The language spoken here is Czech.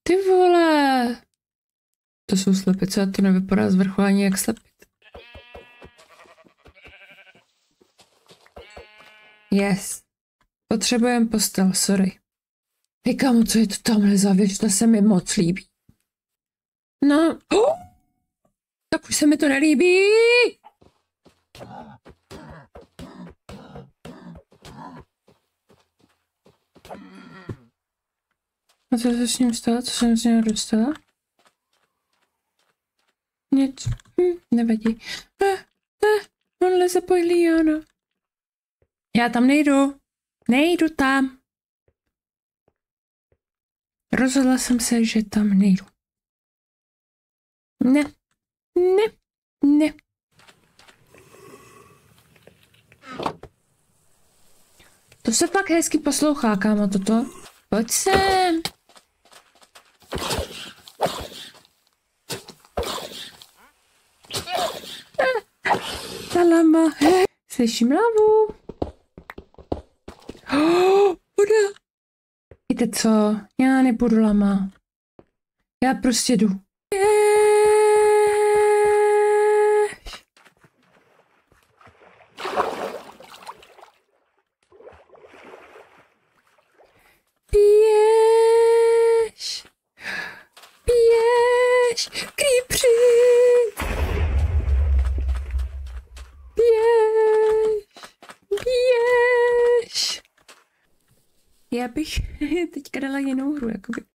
Ty vole! To jsou slepice a to nevypadá z vrchu ani jak slepit. Yes. Potřebujeme postel, sorry. Hej kámo, co je to tamhle za věc, to se mi moc líbí. No, tak už se mi to nelíbí. A co se s ním stalo? Co jsem z něho dostala? Nic. Nevadí. On leze po liánu. Já tam nejdu. Nejdu tam. Rozhodla jsem se, že tam nejdu. Ne. Ne. Ne. To se fakt hezky poslouchá, kámo, toto. Pojď sem. Ta lama. Slyším lavu. Voda. Víte co? Já nebudu lama. Já prostě jdu. Běž. Běž. Creepři. Běž. Běž. Já bych teďka dala jinou hru, jakoby.